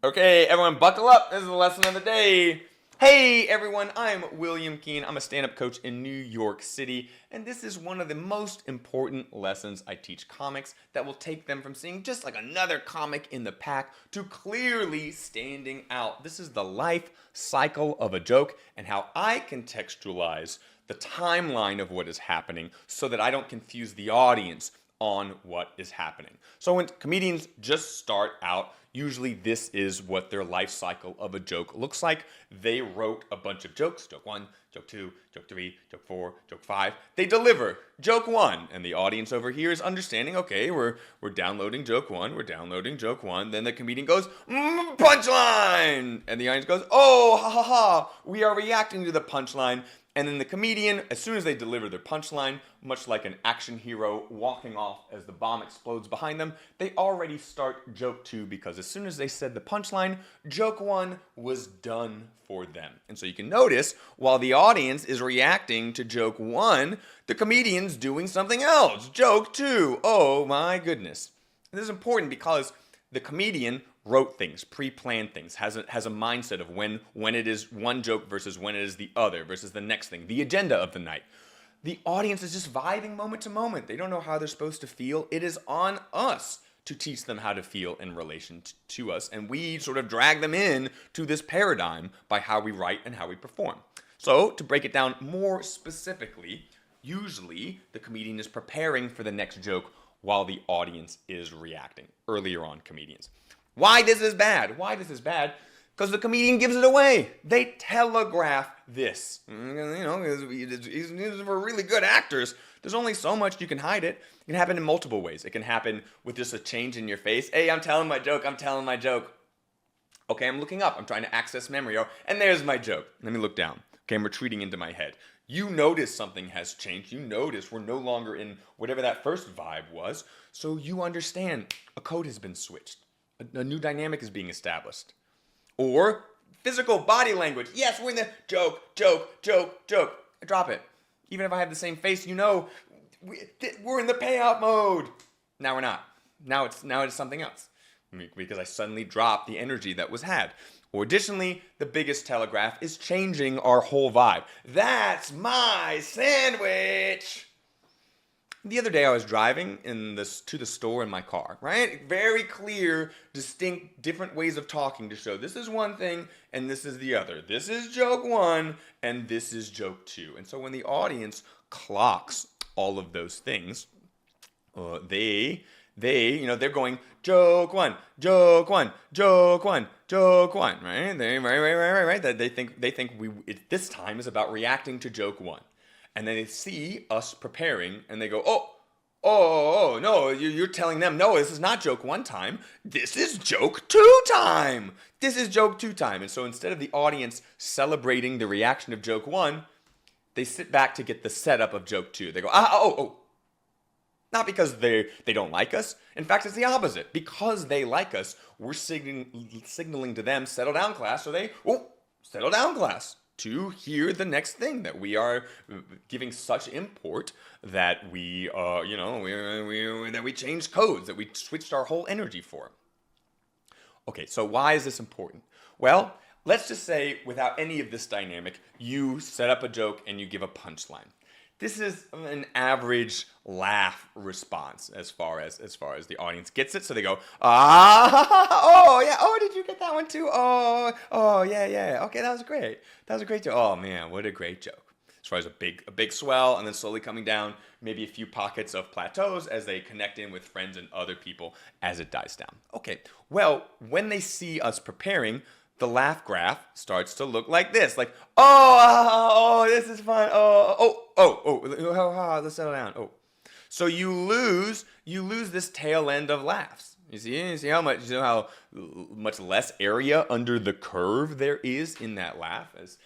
Okay, everyone, buckle up. This is the lesson of the day. Hey, everyone, I'm William Keene. I'm a stand-up coach in New York City, and this is one of the most important lessons I teach comics that will take them from seeing just like another comic in the pack to clearly standing out. This is the life cycle of a joke and how I contextualize the timeline of what is happening so that I don't confuse the audience on what is happening. So when comedians just start out, usually this is what their life cycle of a joke looks like. They wrote a bunch of jokes, joke 1, joke 2, joke 3, joke 4, joke 5. They deliver joke 1, and the audience over here is understanding, okay, we're downloading joke 1, we're downloading joke 1. Then the comedian goes, punchline! And the audience goes, oh, ha ha ha, we are reacting to the punchline. And then the comedian, as soon as they deliver their punchline, much like an action hero walking off as the bomb explodes behind them, they already start joke 2 because as soon as they said the punchline, joke 1 was done for them. And so you can notice, while the audience is reacting to joke 1, the comedian's doing something else. Joke 2. Oh my goodness. And this is important because the comedian wrote things, pre-planned things, has a mindset of when it is one joke versus when it is the other versus the next thing, the agenda of the night. The audience is just vibing moment to moment. They don't know how they're supposed to feel. It is on us to teach them how to feel in relation to us, and we sort of drag them in to this paradigm by how we write and how we perform. So to break it down more specifically, usually the comedian is preparing for the next joke while the audience is reacting. Earlier on, comedians. Why this is bad? Why this is bad? Because the comedian gives it away. They telegraph this. You know, these are really good actors. There's only so much you can hide it. It can happen in multiple ways. It can happen with just a change in your face. Hey, I'm telling my joke. I'm telling my joke. Okay, I'm looking up. I'm trying to access memory. Oh, and there's my joke. Let me look down. Okay, I'm retreating into my head. You notice something has changed. You notice we're no longer in whatever that first vibe was. So you understand a code has been switched. A new dynamic is being established. Or physical body language. Yes, we're in the joke, joke, joke, joke. I drop it. Even if I have the same face, you know, we're in the payout mode. Now we're not. Now it's something else. Because I suddenly dropped the energy that was had. Or additionally, the biggest telegraph is changing our whole vibe. That's my sandwich. The other day I was driving to the store in my car, right? Very clear, distinct, different ways of talking to show this is one thing and this is the other. This is joke 1 and this is joke 2. And so when the audience clocks all of those things, they're going joke 1, joke 1, joke 1, joke 1, right? Right. That they think this time is about reacting to joke 1. And then they see us preparing, and they go, oh, no, you're telling them, no, this is not joke 1 time. This is joke 2 time. This is joke 2 time. And so instead of the audience celebrating the reaction of joke 1, they sit back to get the setup of joke 2. They go, Not because they don't like us. In fact, it's the opposite. Because they like us, we're signaling to them, settle down, class. So they, settle down, class, to hear the next thing that we are giving such import that we changed codes, that we switched our whole energy for. Okay, so why is this important? Well, let's just say without any of this dynamic, you set up a joke and you give a punchline. This is an average laugh response as far as the audience gets it. So they go, oh yeah, oh, did you get that one too? Oh yeah. Okay, that was great. That was a great joke. Oh man, what a great joke. As far as a big swell and then slowly coming down, maybe a few pockets of plateaus as they connect in with friends and other people as it dies down. Okay, well, when they see us preparing, the laugh graph starts to look like this, like, oh, this is fun. Let's settle down. Oh, so you lose this tail end of laughs. You see how much less area under the curve there is in that laugh, as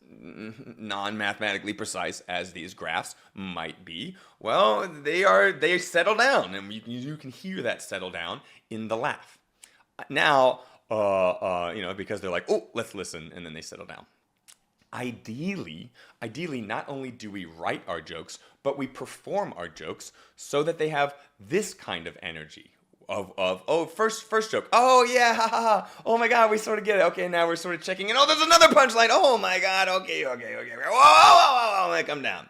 non-mathematically precise as these graphs might be. Well, they settle down, and you can hear that settle down in the laugh. Now, because they're like, oh, let's listen, and then they settle down. Ideally, not only do we write our jokes, but we perform our jokes so that they have this kind of energy. First joke. Oh yeah, ha ha ha. Oh my God, we sort of get it. Okay, now we're sort of checking in. Oh, there's another punchline. Oh my God. Okay. Whoa, whoa, come down.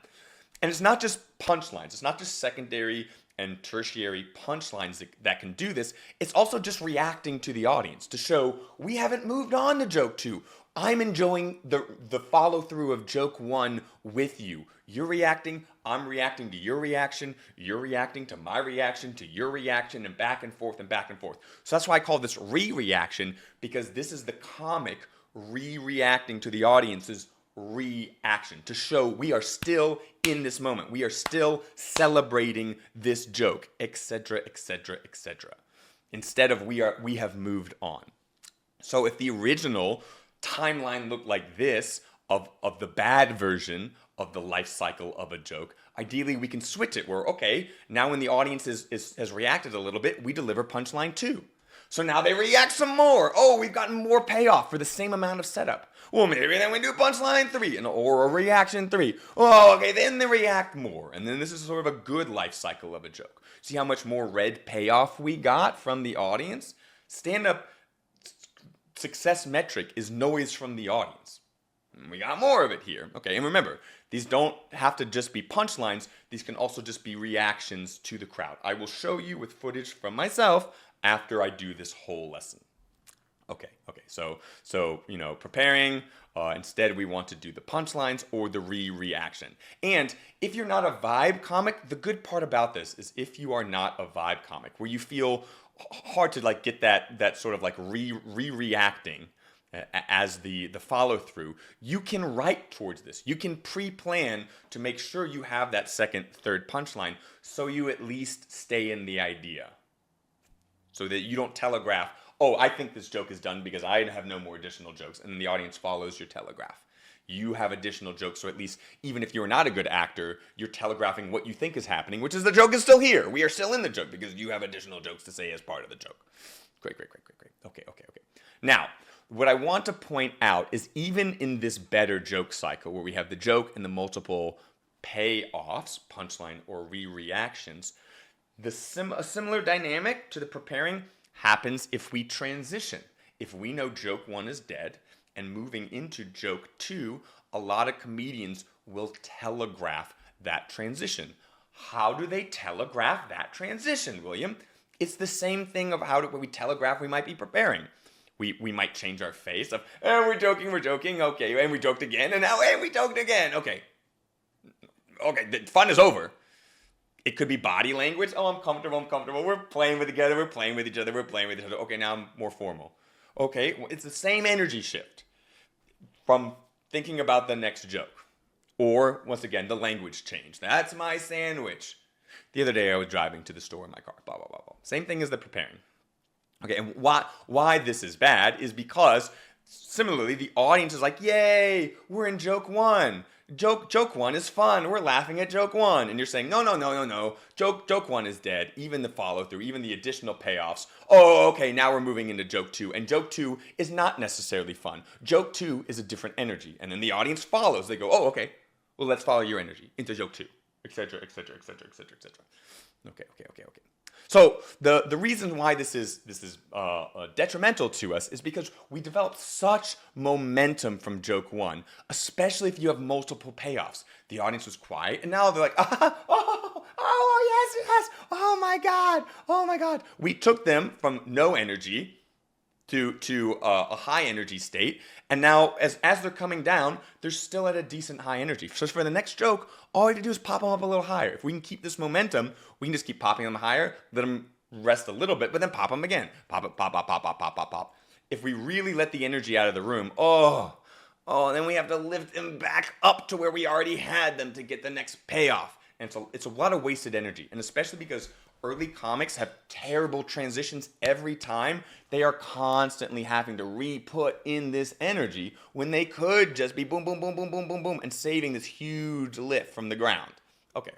And it's not just punchlines. It's not just secondary and tertiary punchlines that can do this. It's also just reacting to the audience to show we haven't moved on to joke 2. I'm enjoying the follow through of joke 1 with you. You're reacting, I'm reacting to your reaction, you're reacting to my reaction, to your reaction, and back and forth and back and forth. So that's why I call this re-reaction, because this is the comic re-reacting to the audience's reaction to show we are still in this moment. We are still celebrating this joke, etc., etc., etc. Instead of we have moved on. So if the original timeline looked like this of the bad version of the life cycle of a joke, ideally we can switch it where, okay, now when the audience has reacted a little bit, we deliver punchline 2. So now they react some more. Oh, we've gotten more payoff for the same amount of setup. Well, maybe then we do punchline 3 or a reaction 3. Oh, okay, then they react more. And then this is sort of a good life cycle of a joke. See how much more red payoff we got from the audience? Stand-up success metric is noise from the audience. And we got more of it here. Okay, and remember, these don't have to just be punchlines. These can also just be reactions to the crowd. I will show you with footage from myself after I do this whole lesson. Okay, so preparing, instead we want to do the punchlines or the re-reaction. And if you're not a vibe comic, the good part about this is if you are not a vibe comic, where you feel hard to like get that sort of like re-reacting as the follow through, you can write towards this. You can pre-plan to make sure you have that second, third punchline so you at least stay in the idea. So that you don't telegraph, oh, I think this joke is done because I have no more additional jokes, and then the audience follows your telegraph. You have additional jokes, so at least even if you're not a good actor, you're telegraphing what you think is happening, which is the joke is still here. We are still in the joke because you have additional jokes to say as part of the joke. Great. Okay. Now, what I want to point out is even in this better joke cycle where we have the joke and the multiple payoffs, punchline or re-reactions, a similar dynamic to the preparing happens if we transition. If we know joke 1 is dead and moving into joke 2, a lot of comedians will telegraph that transition. How do they telegraph that transition, William? It's the same thing of how we telegraph we might be preparing. We might change our face of, oh, we're joking, okay, and we joked again, and now, hey, we joked again, okay, the fun is over. It could be body language. Oh, I'm comfortable. We're playing with each other. Okay, now I'm more formal. Okay, well, it's the same energy shift from thinking about the next joke. Or, once again, the language change. That's my sandwich. The other day I was driving to the store in my car. Blah, blah, blah, blah. Same thing as the preparing. Okay, and why this is bad is because, similarly, the audience is like, yay, we're in joke 1. Joke 1 is fun. We're laughing at joke 1. And you're saying, no. Joke 1 is dead. Even the follow through, even the additional payoffs. Oh, okay, now we're moving into joke 2. And joke 2 is not necessarily fun. Joke 2 is a different energy. And then the audience follows. They go, oh, okay, well, let's follow your energy into joke 2, etc. Okay. So the reason why this is detrimental to us is because we develop such momentum from joke 1, especially if you have multiple payoffs. The audience was quiet, and now they're like, yes, oh my God. We took them from no energy to a high energy state, and now as they're coming down, they're still at a decent high energy. So for the next joke, all you have to do is pop them up a little higher. If we can keep this momentum, we can just keep popping them higher, let them rest a little bit, but then pop them again. Pop. If we really let the energy out of the room, then we have to lift them back up to where we already had them to get the next payoff. And it's a lot of wasted energy, and especially because early comics have terrible transitions every time. They are constantly having to re-put in this energy when they could just be boom, boom, boom, boom, boom, boom, boom, and saving this huge lift from the ground. Okay.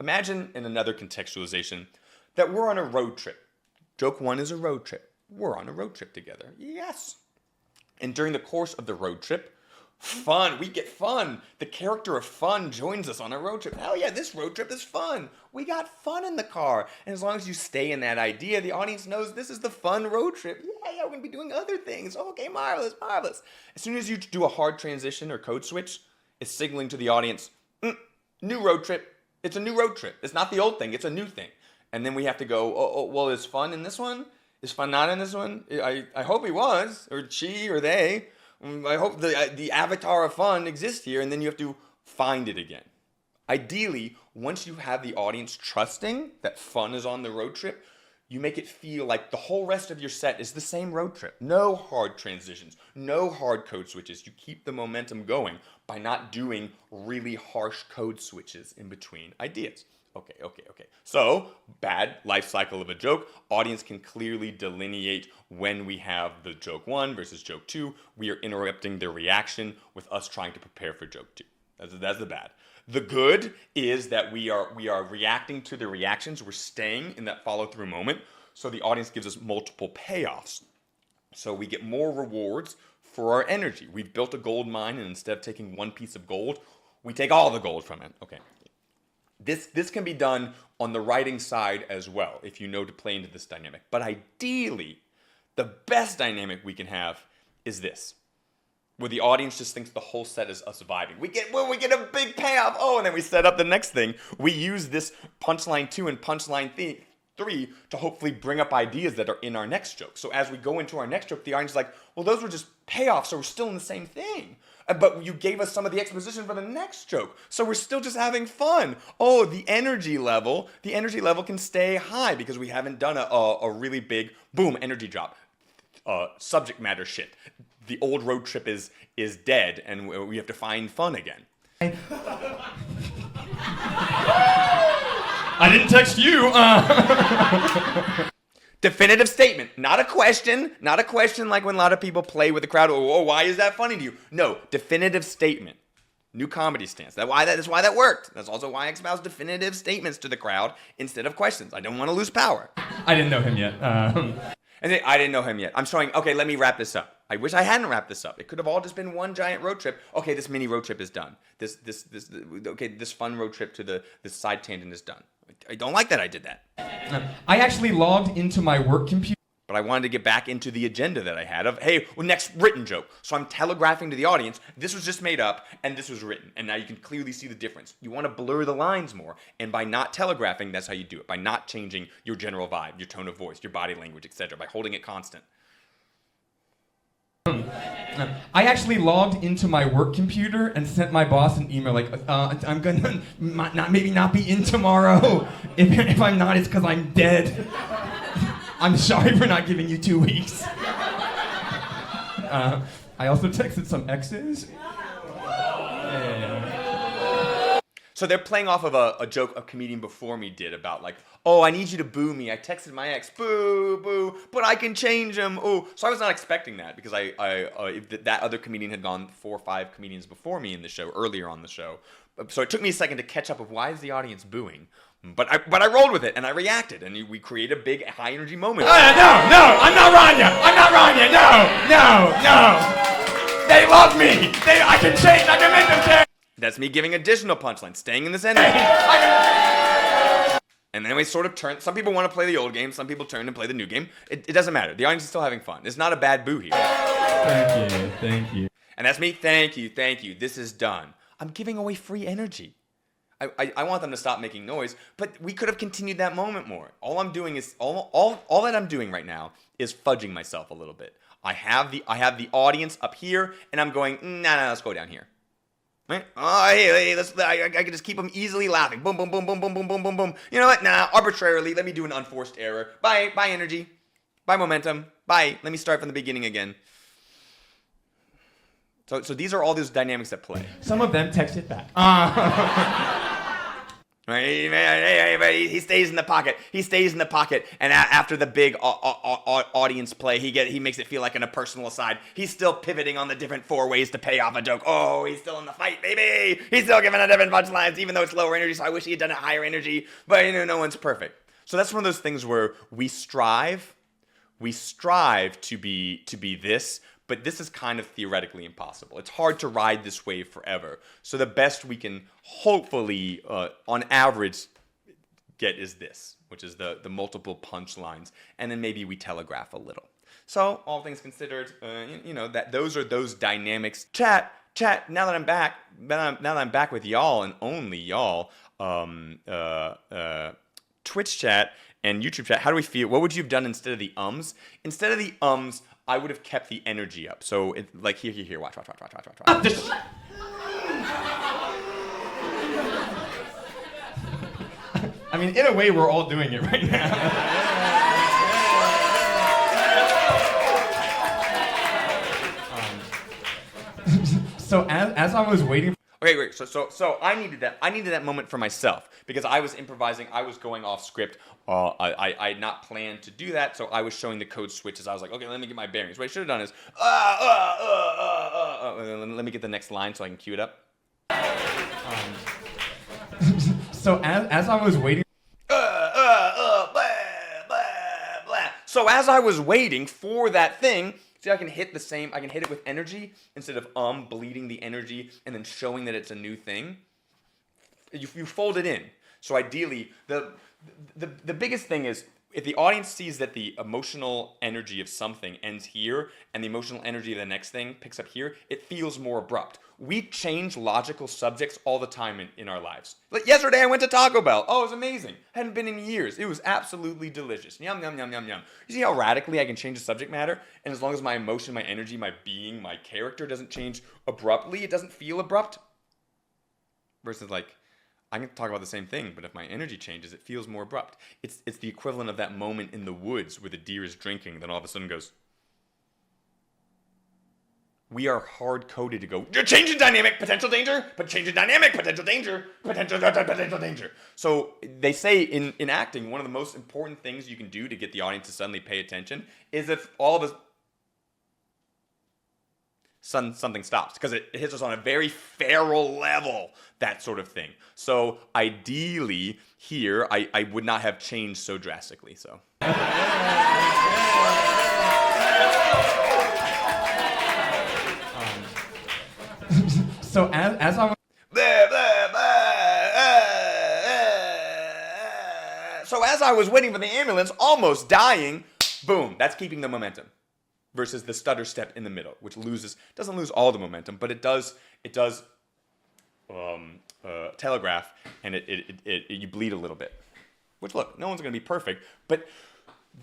Imagine in another contextualization that we're on a road trip. Joke 1 is a road trip. We're on a road trip together. Yes. And during the course of the road trip, Fun. We get fun. The character of fun joins us on a road trip. Hell yeah, this road trip is fun. We got fun in the car. And as long as you stay in that idea, the audience knows this is the fun road trip. Yeah, we're going to be doing other things. Okay, marvelous, marvelous. As soon as you do a hard transition or code switch, it's signaling to the audience, new road trip. It's a new road trip. It's not the old thing. It's a new thing. And then we have to go, well, is fun in this one? Is fun not in this one? I hope he was, or she, or they. I hope the avatar of fun exists here, and then you have to find it again. Ideally, once you have the audience trusting that fun is on the road trip, you make it feel like the whole rest of your set is the same road trip. No hard transitions, no hard code switches. You keep the momentum going by not doing really harsh code switches in between ideas. Okay. So, bad life cycle of a joke. Audience can clearly delineate when we have the joke 1 versus joke 2. We are interrupting their reaction with us trying to prepare for joke 2. That's the bad. The good is that we are reacting to the reactions. We're staying in that follow-through moment. So the audience gives us multiple payoffs. So we get more rewards for our energy. We've built a gold mine, and instead of taking one piece of gold, we take all the gold from it. Okay. This can be done on the writing side as well, if you know to play into this dynamic. But ideally, the best dynamic we can have is this, where the audience just thinks the whole set is us vibing. We get a big payoff. And then we set up the next thing. We use this punchline 2 and punchline 3 to hopefully bring up ideas that are in our next joke. So as we go into our next joke, the audience is like, well, those were just payoffs, so we're still in the same thing. But you gave us some of the exposition for the next joke, so we're still just having fun. The energy level can stay high because we haven't done a really big, boom, energy drop. Subject matter shit. The old road trip is dead, and we have to find fun again. I didn't text you. Definitive statement, not a question like when a lot of people play with the crowd. Why is that funny to you? No, definitive statement. New comedy stance. That's why that worked. That's also why I espouse definitive statements to the crowd instead of questions. I don't want to lose power. I didn't know him yet. And then, I didn't know him yet. I'm showing, okay, let me wrap this up. I wish I hadn't wrapped this up. It could have all just been one giant road trip. Okay, this mini road trip is done. This fun road trip to this side tangent is done. I don't like that I did that. I actually logged into my work computer. But I wanted to get back into the agenda that I had of, hey, next written joke. So I'm telegraphing to the audience, this was just made up, and this was written. And now you can clearly see the difference. You want to blur the lines more. And by not telegraphing, that's how you do it. By not changing your general vibe, your tone of voice, your body language, etc. By holding it constant. I actually logged into my work computer and sent my boss an email like, I'm gonna maybe not be in tomorrow. If I'm not, it's because I'm dead. I'm sorry for not giving you 2 weeks. I also texted some exes. So they're playing off of a joke a comedian before me did about like, I need you to boo me. I texted my ex, boo, boo, but I can change him. So I was not expecting that because that other comedian had gone 4 or 5 comedians before me in the show, earlier on the show. So it took me a second to catch up of why is the audience booing. But I rolled with it and I reacted and we create a big high energy moment. No, I'm not Rania. No. They love me. I can change. I can make them change. That's me giving additional punchlines, staying in this energy. And then we sort of turn. Some people want to play the old game. Some people turn and play the new game. It doesn't matter. The audience is still having fun. It's not a bad boo here. Thank you. And that's me. Thank you. This is done. I'm giving away free energy. I want them to stop making noise, but we could have continued that moment more. All I'm doing is all that I'm doing right now is fudging myself a little bit. I have the audience up here, and I'm going, let's go down here. Right? Hey, I can just keep them easily laughing. Boom, boom, boom, boom, boom, boom, boom, boom, boom. You know what? Arbitrarily, let me do an unforced error. Bye energy. Bye momentum. Bye. Let me start from the beginning again. So these are all those dynamics at play. Some of them text it back. Hey, he stays in the pocket. And after the big audience play, he makes it feel like in a personal aside. He's still pivoting on the different 4 ways to pay off a joke. He's still in the fight, baby. He's still giving a different punchlines, even though it's lower energy. So I wish he had done it higher energy. But no one's perfect. So that's one of those things where we strive to be this, but this is kind of theoretically impossible. It's hard to ride this wave forever. So the best we can hopefully, on average, get is this, which is the multiple punchlines, and then maybe we telegraph a little. So all things considered, that those are those dynamics. Chat. Now that I'm back, now that I'm back with y'all and only y'all, Twitch chat and YouTube chat. How do we feel? What would you have done instead of the ums? Instead of the ums, I would have kept the energy up. So like here. Watch. I mean, in a way, we're all doing it right now. So as I was waiting. Okay, great. So I needed that moment for myself because I was improvising. I was going off script. I had not planned to do that, so I was showing the code switches. I was like, okay, let me get my bearings. What I should have done is, let me get the next line so I can cue it up. So as I was waiting. So as I was waiting for that thing, see, I can hit it with energy instead of bleeding the energy and then showing that it's a new thing. You fold it in. So ideally, the biggest thing is if the audience sees that the emotional energy of something ends here and the emotional energy of the next thing picks up here, it feels more abrupt. We change logical subjects all the time in our lives. Like yesterday I went to Taco Bell. Oh, it was amazing. Hadn't been in years. It was absolutely delicious. Yum, yum, yum, yum, yum. You see how radically I can change the subject matter? And as long as my emotion, my energy, my being, my character doesn't change abruptly, it doesn't feel abrupt. Versus like, I can talk about the same thing, but if my energy changes, it feels more abrupt. It's the equivalent of that moment in the woods where the deer is drinking, then all of a sudden goes. We are hard-coded to go, you're changing dynamic, potential danger, but changing dynamic, potential danger, potential danger. So they say in acting, one of the most important things you can do to get the audience to suddenly pay attention is if all of a sudden something stops, because it hits us on a very feral level, that sort of thing. So ideally here, I would not have changed so drastically, so. So as I was. So as I was waiting for the ambulance, almost dying, boom, that's keeping the momentum. Versus the stutter step in the middle, which doesn't lose all the momentum, but it does telegraph, and you bleed a little bit. Which, look, no one's going to be perfect, but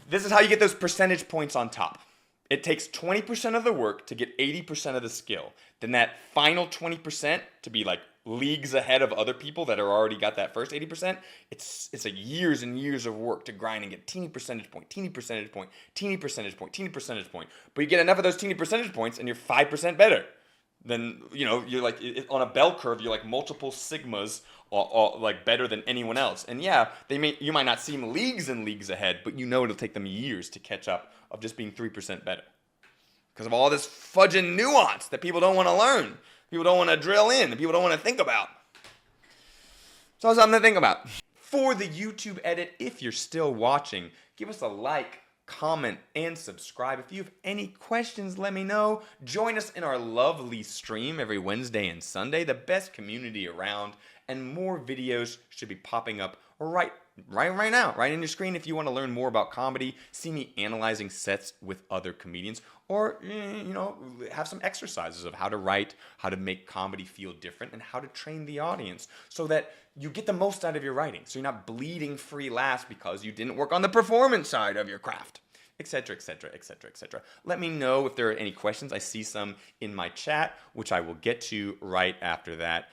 this is how you get those percentage points on top. It takes 20% of the work to get 80% of the skill. Then that final 20% to be like leagues ahead of other people that are already got that first 80%, it's like years and years of work to grind and get teeny percentage point, teeny percentage point, teeny percentage point, teeny percentage point. But you get enough of those teeny percentage points and you're 5% better. Then, you're like, on a bell curve, you're like multiple sigmas, like better than anyone else. And yeah, you might not seem leagues and leagues ahead, but it'll take them years to catch up of just being 3% better. Because of all this fudging nuance that people don't want to learn. People don't want to drill in. And people don't want to think about. So something to think about. For the YouTube edit, if you're still watching, give us a like, comment, and subscribe. If you have any questions, let me know. Join us in our lovely stream every Wednesday and Sunday. The best community around. And more videos should be popping up right now, right in your screen. If you want to learn more about comedy, see me analyzing sets with other comedians, or have some exercises of how to write, how to make comedy feel different, and how to train the audience so that you get the most out of your writing. So you're not bleeding free laughs because you didn't work on the performance side of your craft, etc., etc., etc., etc. Let me know if there are any questions. I see some in my chat, which I will get to right after that.